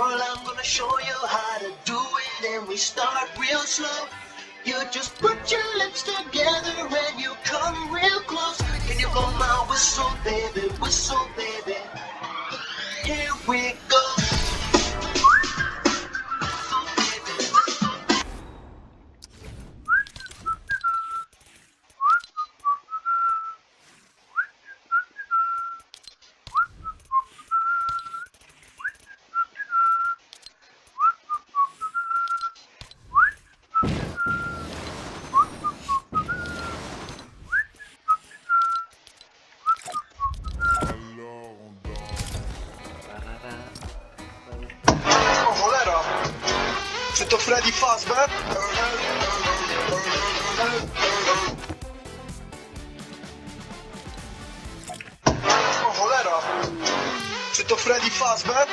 Girl, I'm gonna show you how to do it, and we start real slow. You just put your lips together and you come real close. Can you blow my whistle, baby, whistle, baby? Here we go. Hold that up. C'est Freddy Fazbear. Hold that up. C'est Freddy Fazbear.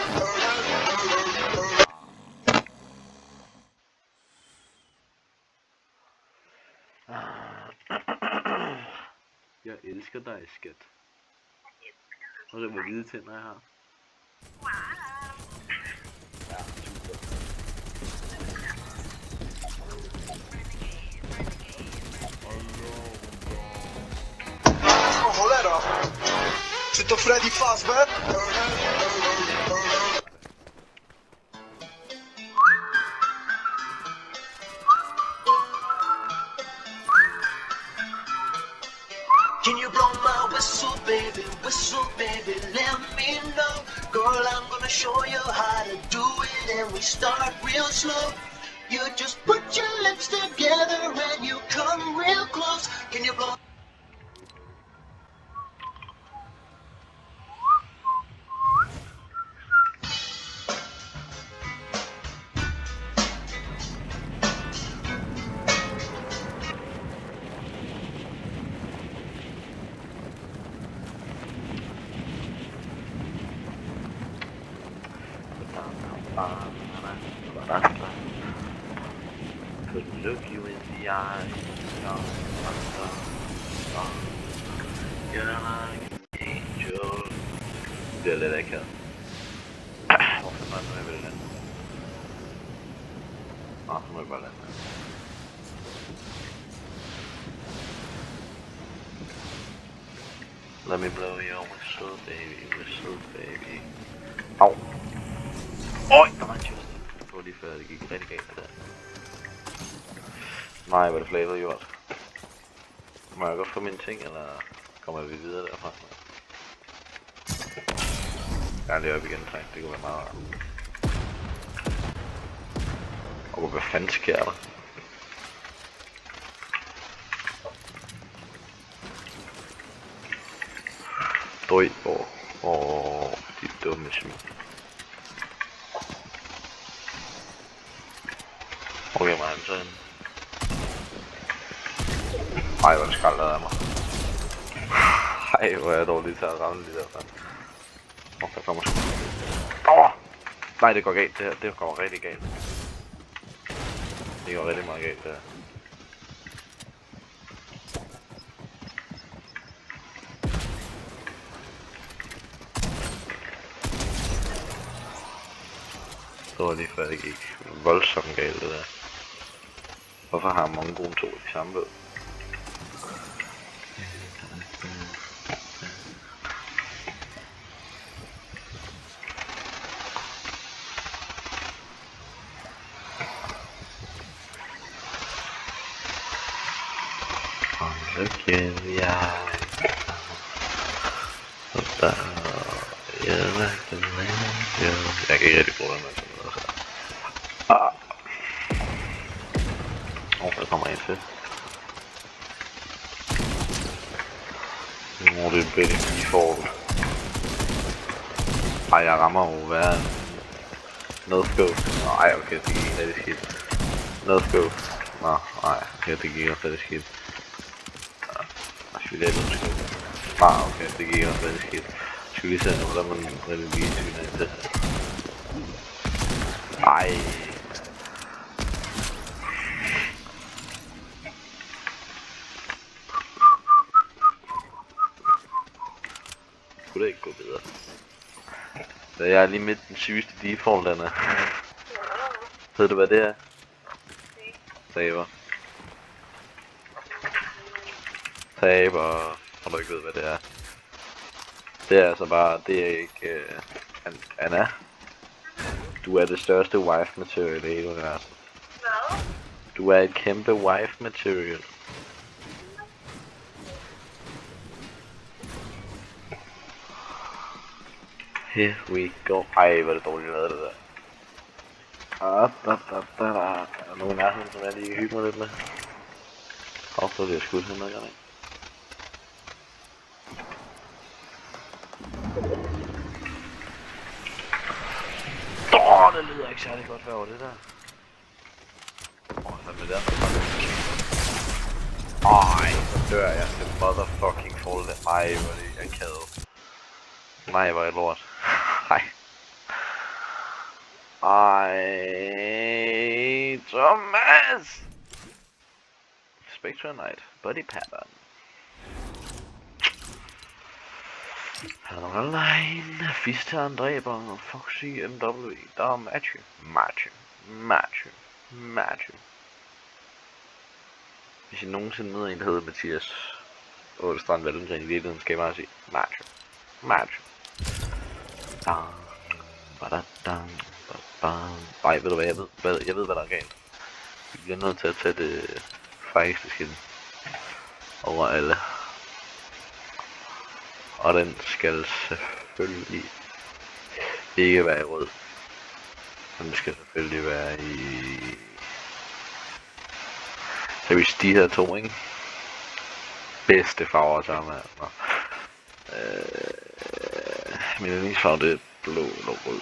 Jeg elsker dig, skat. Og det var hvide tænder, jeg har. Ja, super. Hold that up. C'est Freddy Fazbear. Can you blow my whistle, baby, let me know. Girl, I'm gonna show you how to do it, and we start real slow. You just put your lips together and you come real close. Can you blow? Couldn't look you in the eye. You're like an angel. Det er lidt akavet. Hvorfor er det, jeg vil lande? Nå, så må jeg bare lande. Let me blow your whistle, baby. Au! Øj, der var en chest. Det var lige før, det gik rigtig galt der. Nej, hvor det flabede gjort. Må jeg godt få mine ting, eller kommer vi videre derfra? Jeg er lige oppe igen, tak. Det kunne være meget rart. Og hvad fanden sker der? Drøj, de dumme svin. Okay, man, så ej, hvor er det skraldet af mig. Ej, hvor er jeg dårlig til at ramme lige derfra. Der kommer sgu. Nej, det går galt det her. Det går rigtig galt. Det går rigtig meget galt det her. Det var lige før det gik voldsomt galt det der. Hvorfor har Mongoen 2 i samme båd? Look in the eye. You're like an angel. Jeg kan ikke rigtig bruge den med sådan noget her. Der kommer en til. Nu må det bedre lige forud. Ej, jeg rammer jo hver en no-scope. Ej, okay, det gik rigtig skidt. No-scope. Nå, nej, okay, det gik også rigtig skidt. Det er no-scope. Nej, okay, det gik også rigtig skidt. Jeg skal lige se, hvordan man rigtig lige tyner ind til. Ej. Skulle det ikke gå videre? Så jeg Jeg er lige midt den sygeste default, den er. Ved du hvad det er? Saber. Saber. Og du ikke ved hvad det er. Det er altså bare, det er ikke... Anna. Du er det største wife material i hele universet. Hvad? Du er et kæmpe wife material. Here we go. Ej, hvor er det dårligt lavet det der. Er der nogen nærheden, som jeg lige kan hygge mig lidt med? Så det er skudt her noget gang. Det lyder ikke særlig godt over det der. Hvad med der? Ej, så dør jeg til motherfucking fall. Ej, hvor er det akavet. Nej, hvor er det lort. Ej. Ej, Thomas! Spectre Knight, body pattern. Han er online, Fisteren dræber, Foxy MW, der er Matthew. Hvis jeg nogensinde møder en, der hedder Mathias Ålestrand Valentine, i virkeligheden skal jeg bare sige Matthew. Ej, ved du hvad, jeg ved hvad der er galt. Vi bliver nødt til at tage det fejeste skilt over alle. Og den skal selvfølgelig ikke være i rød. Den skal selvfølgelig være i... Så hvis de her to, ikke? Bedste farver sammen her. Min yndlingsfarve det er blå eller rød.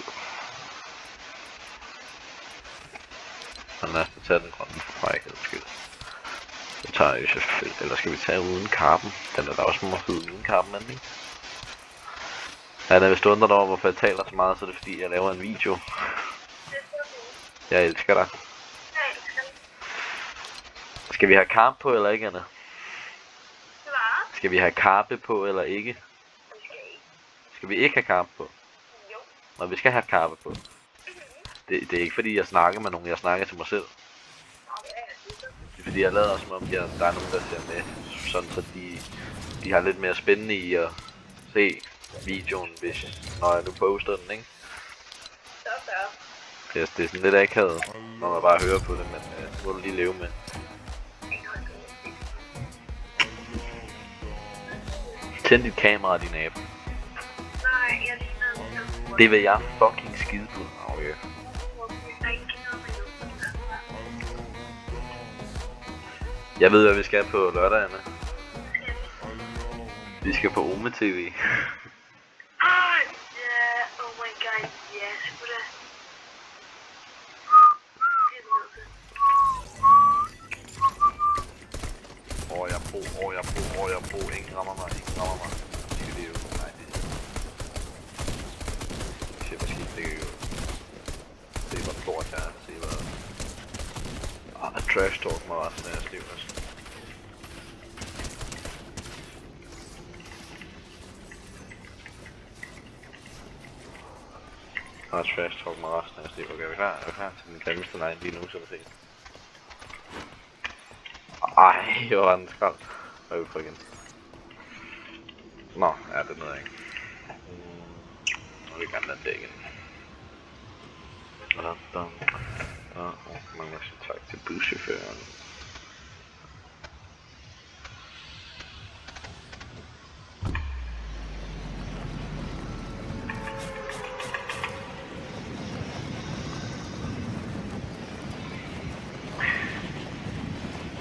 Og lad os tage den grønne for frækheden skyld. Så tager jeg selvfølgelig, eller skal vi tage uden kappen? Den er da også meget fed uden kappen, anden, ikke? Ja, hvis du undrer dig over, hvorfor jeg taler så meget, så er det fordi, jeg laver en video. Jeg elsker dig. Skal vi have karpe på, eller ikke, Anna? Skal vi have karpe på, eller ikke? Skal vi ikke have karpe på? Jo. Nå, vi skal have karpe på. Det er ikke fordi, jeg snakker med nogen, jeg snakker til mig selv. Det er fordi, jeg lader som om, der er nogen, der ser med. Sådan, så de har lidt mere spændende i at se videoen, når jeg nu poster den, ikke? Det er sådan lidt akavet, når man bare hører på det, men det må du lige leve med. Tænd dit kamera, din abe. Nej, jeg ligner. Det vil jeg fucking skide på. Okay. Jeg ved, hvad vi skal på lørdag, Anna. Vi skal på Ome TV. Oh my god, yes. Jeg bruger. Ingen rammer mig. Skal det jo? Nej, det ser bare skidt, det kan jo. Det er bare lort her, se hvad... trash talk mig resten af jeres liv, altså. Trash talk mig resten af jeres liv. Okay, er vi klar til den grimmeste line lige nu, så vi se. Ej, hvor var den skrald. Hvad er vi på igen? Nå, ja, det nåede jeg ikke. Nu vil vi gerne lade det igen. Man må sige tak til buschaufføren.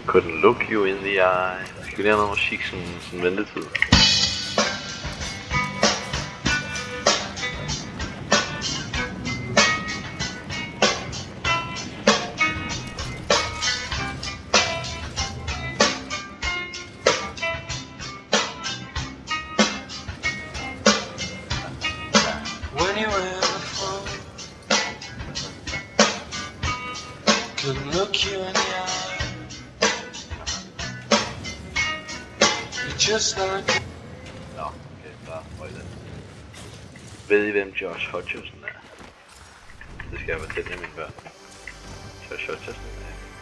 Couldn't look you in the eye. Skal vi lave noget musik sådan ventetid? When you were the phone, couldn't look you in the eye. Just like... Nå, okay, der var det. Ved I hvem Josh Hutcherson er? Det skal jeg fortælle mine børn. Joshua Justin.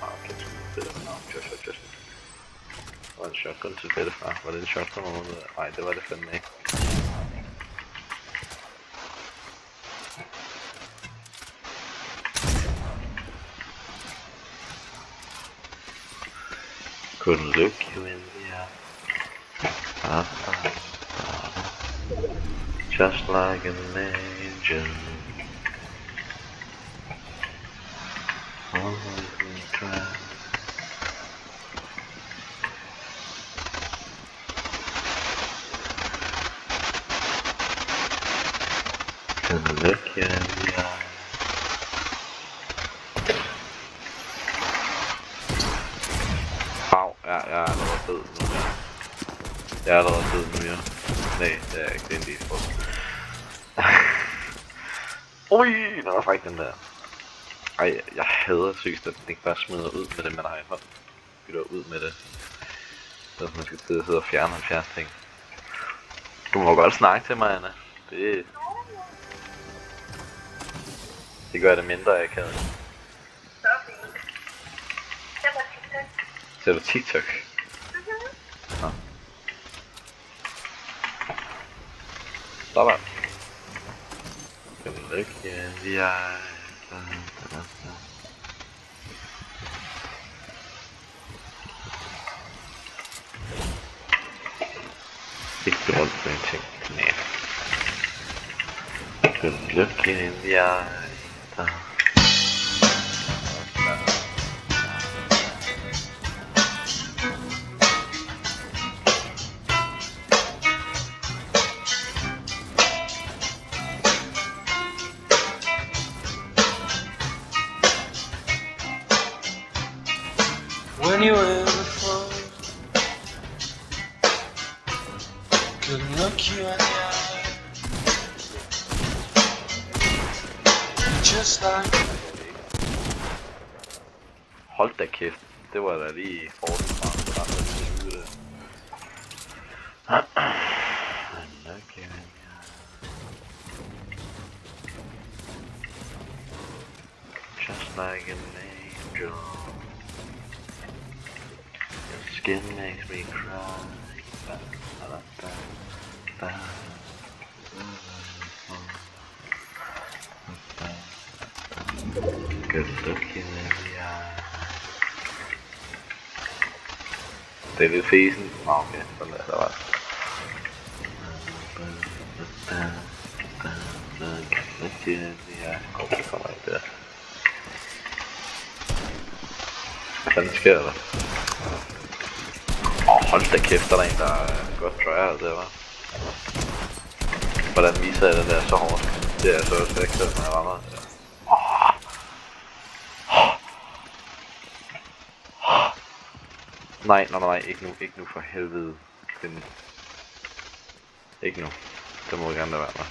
Okay, Joshua Justin. Det var en shotgun til bedstefar. Var det en shotgun over noget? Nej, det var det fandme ikke. Couldn't look you in the eye. Just like an angel. Always we try. Couldn't look you in the eye. Ja, jeg er allerede død nu, ja. Jeg er allerede død nu, ja. Nej, det er ikke, det er en del for. Ui, den var faktisk den der. Ej, jeg hader sygt, at den ikke bare smider ud med det, man har i hånden. Bytter ud med det. Så man skal sidde og fjerne 70 ting. Du må godt snakke til mig, Anna. Det gør det mindre, jeg kan. Så fint. Det var TikTok. Ser du TikTok? Nå. Sådan. Look in the eye. Ikke rundt på en ting. Nej. Look in the eye. When you were before, couldn't look you in the eye. Just like Hold da kæft, det var da lige fordel fra det. Just like an angel. Your skin makes me cry. Good looking in the eye. Det er lidt fesen. Nå, okay, sådan der, der var det. Okay, det kommer ikke der. Hvad fanden sker der? Hold da kæft, der er en, der er godt dryer der, hva'? Hvordan viser jeg den der så hårdt? Det er så også ikke sådan, når jeg rammer. Nej, ikke nu for helvede. Ikke nu. Det må gerne være med.